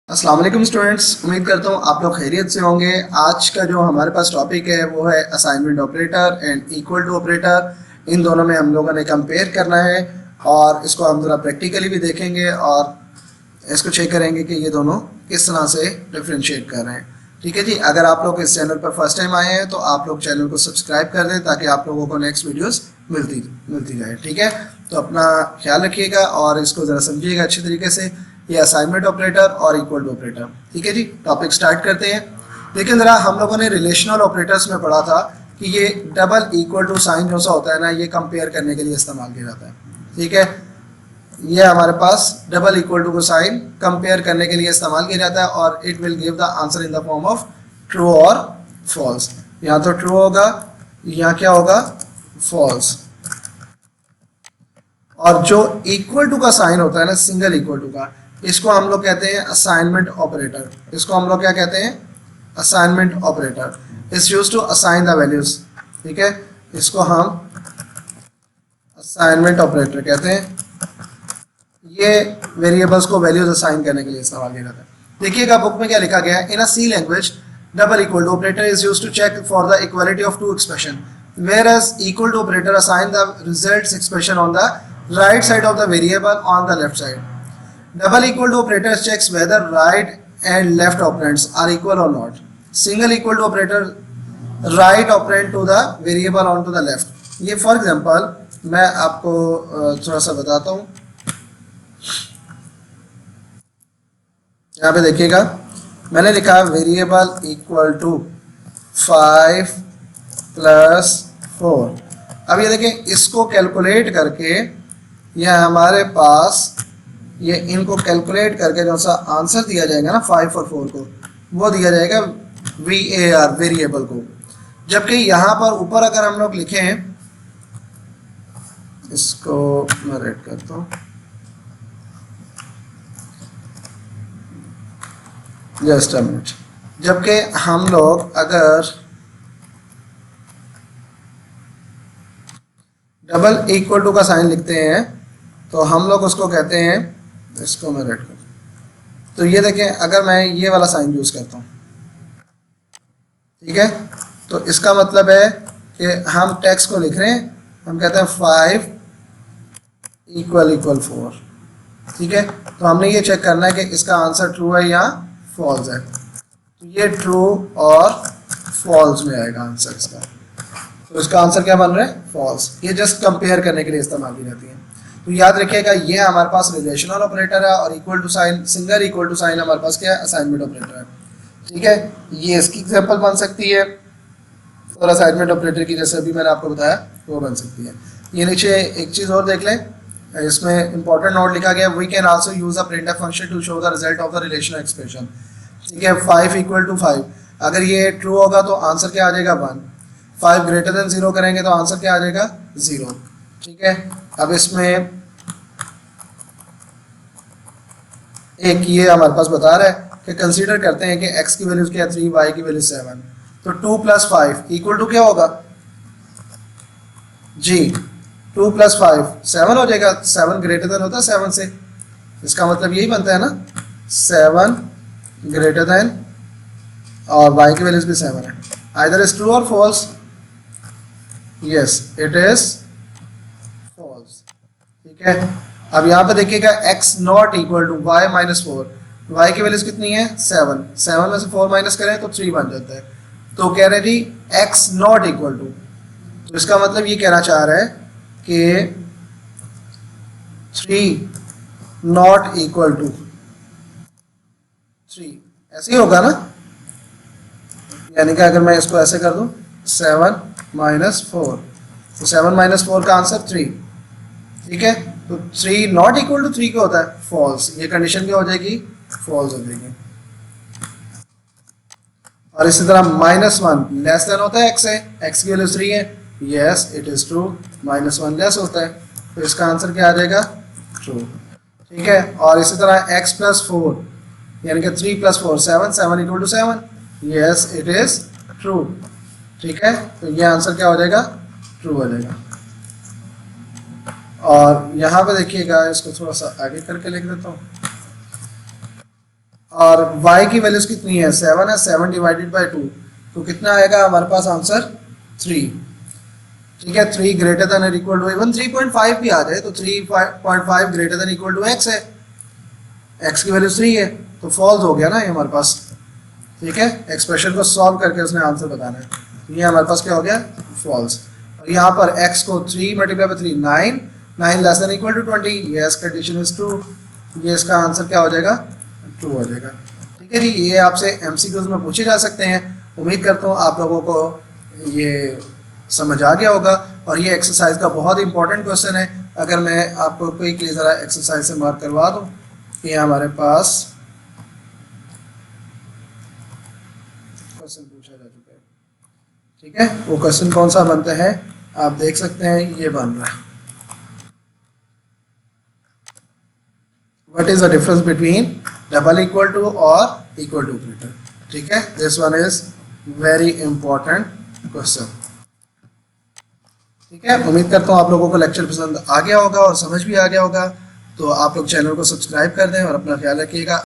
अस्सलाम वालेकुम स्टूडेंट्स, उम्मीद करता हूँ आप लोग खैरियत से होंगे। आज का जो हमारे पास टॉपिक है वो है assignment operator and equal to operator. इन दोनों में हम लोगों ने कंपेयर करना है और इसको हम थोड़ा प्रैक्टिकली भी देखेंगे और इसको चेक करेंगे कि ये दोनों किस तरह से डिफ्रेंशिएट कर रहे हैं। ठीक है जी, अगर आप लोग इस चैनल पर फर्स्ट टाइम आए हैं तो आप लोग चैनल को सब्सक्राइब कर दें ताकि आप लोगों को नेक्स्ट वीडियोस मिलती जाए। ठीक है, तो अपना ख्याल रखिएगा और इसको ज़रा समझिएगा अच्छी तरीके से। ये असाइनमेंट ऑपरेटर और इक्वल टू ऑपरेटर। ठीक है जी, टॉपिक स्टार्ट करते हैं। लेकिन ज़रा हम लोगों ने रिलेशनल ऑपरेटर्स में पढ़ा था कि ये डबल इक्वल टू साइन जो सा होता है ना, ये कंपेयर करने के लिए इस्तेमाल किया जाता है। ठीक है, ये हमारे पास डबल इक्वल टू को साइन कंपेयर करने के लिए इस्तेमाल किया जाता है और it will give the answer in the form of true और फॉल्स। यहाँ तो ट्रू होगा, यहाँ क्या होगा, फॉल्स। और जो इक्वल टू का साइन होता है ना, सिंगल इक्वल टू का, इसको हम लोग कहते हैं असाइनमेंट ऑपरेटर। इसको हम लोग क्या कहते हैं, assignment operator. It's used to assign the values. ठीक है, इसको हम असाइनमेंट ऑपरेटर कहते हैं। ये वेरिएबल्स को वैल्यूज असाइन करने के लिए इस्तेमाल किया जाता है। देखिएगा बुक में क्या लिखा गया है, in a C language double equal to operator is used to check for the equality of two expression, whereas equal to operator assign the results expression on the right side of the variable on the left side. Double equal to operator checks whether right and left operands are equal or not. Single equal to operator right operand to the variable on to the left. ये for example मैं आपको थोड़ा सा बताता हूँ। यहाँ पे देखिएगा, मैंने लिखा वेरिएबल इक्वल टू 5 प्लस 4। अब ये देखें, इसको कैलकुलेट करके यह हमारे पास ये इनको कैलकुलेट करके जो सा आंसर दिया जाएगा ना 5 और 4 को, वो दिया जाएगा VAR वेरिएबल को। जबकि यहाँ पर ऊपर अगर हम लोग लिखें, इसको मैं रेड करता हूँ, जस्ट अ मिनट। जबकि हम लोग अगर डबल इक्वल टू का साइन लिखते हैं तो हम लोग उसको कहते हैं, इसको मैं रेड कर, तो ये देखें, अगर मैं ये वाला साइन यूज़ करता हूँ, ठीक है, तो इसका मतलब है कि हम टेक्स्ट को लिख रहे हैं, हम कहते हैं 5 इक्वल 4। ठीक है, तो हमने ये चेक करना है कि इसका आंसर ट्रू है या फॉल्स है। तो ये ट्रू और फॉल्स में आएगा आंसर इसका, तो इसका आंसर क्या बन रहा है, फॉल्स। ये जस्ट कंपेयर करने के लिए इस्तेमाल की जाती है। तो याद रखिएगा, ये हमारे पास रिलेशनल ऑपरेटर है और equal to sign, single equal to sign हमारे पास क्या है, असाइनमेंट ऑपरेटर है। ठीक है, ये इसकी एग्जांपल बन सकती है और असाइनमेंट ऑपरेटर की जैसे अभी मैंने आपको बताया वो बन सकती है। ये नीचे एक चीज़ और देख लें, इसमें इंपॉर्टेंट नोट लिखा गया, we can also use a printf function to show the result of the relational expression. ठीक है, 5 इक्वल टू 5, अगर ये ट्रू होगा तो आंसर क्या आ जाएगा, 1। 5 ग्रेटर देन 0 करेंगे तो आंसर क्या आ जाएगा, 0। ठीक है, अब इसमें एक ये हमारे पास बता रहा है कि कंसीडर करते हैं कि x की वैल्यू क्या है 3, y की वैल्यू 7, तो 2 + 5 इक्वल टू क्या होगा जी, 2 + 5 7 हो जाएगा। 7 ग्रेटर देन होता है 7 से, इसका मतलब यही बनता है ना, 7 ग्रेटर देन, और y की वैल्यूज भी 7 है। आइदर इज ट्रू और false. Yes, it is false. ठीक है, अब यहाँ पे देखिएगा x not equal to y - 4, y की वैल्यूज कितनी है, 7, 7 में से 4 माइनस करें तो 3 बन जाता है। तो कह रहे जी x नॉट इक्वल टू, तो इसका मतलब ये कहना चाह रहा है कि 3 नॉट इक्वल टू 3, ऐसे ही होगा ना, यानी कि अगर मैं इसको ऐसे कर दूं 7 - 4, तो 7 - 4 का आंसर 3। ठीक है, तो 3 नॉट इक्वल टू 3 क्या होता है, फॉल्स। ये कंडीशन क्या हो जाएगी, फॉल्स हो जाएगी। और इसी तरह -1 लेस देन होता है x से, x की वैल्यू 3 है, yes it is true, -1 less होता है, तो इसका आंसर क्या आ जाएगा, ट्रू। ठीक है, और इसी तरह x + 4 यानी कि 3 + 4 7, 7 equal to 7, yes it is true. ठीक है, तो ये आंसर क्या हो जाएगा, ट्रू हो जाएगा। और यहाँ पे देखिएगा, इसको थोड़ा सा आगे करके लिख देता हूँ। और y की वैल्यूज कितनी है, 7 है, 7 डिवाइडेड बाई 2, तो कितना आएगा हमारे पास आंसर 3। ठीक है, 3 greater than equal to, even 3.5 भी आ जाए तो 3.5 greater than equal to x है, x की वैल्यू 3 है, तो फॉल्स हो गया ना ये हमारे पास। ठीक है, एक्सप्रेशन को सॉल्व करके उसने आंसर बताना है, तो ये हमारे पास क्या हो गया, फॉल्स। और यहाँ पर x को 3 multiply by 3 9, 9 less than equal to 20, yes condition is true, ये इसका आंसर क्या हो जाएगा, 2 हो जाएगा। ठीक है जी, ये आपसे एमसीक्यूज में पूछे जा सकते हैं। उम्मीद करता हूँ आप लोगों को ये समझ आ गया होगा, और ये एक्सरसाइज का बहुत इंपॉर्टेंट क्वेश्चन है। अगर मैं आपको कोई ज़रा एक्सरसाइज से मार्क करवा दूँ, ये हमारे पास क्वेश्चन पूछा जा चुका है। ठीक है, वो क्वेश्चन कौन सा बनता है आप देख सकते हैं, ये बन रहा है, what is the difference between double equal to और इक्वल टू ऑपरेटर। ठीक है, this one is very important question. ठीक है, उम्मीद करता हूँ आप लोगों को लेक्चर पसंद आ गया होगा और समझ भी आ गया होगा। तो आप लोग चैनल को सब्सक्राइब कर दें और अपना ख्याल रखिएगा।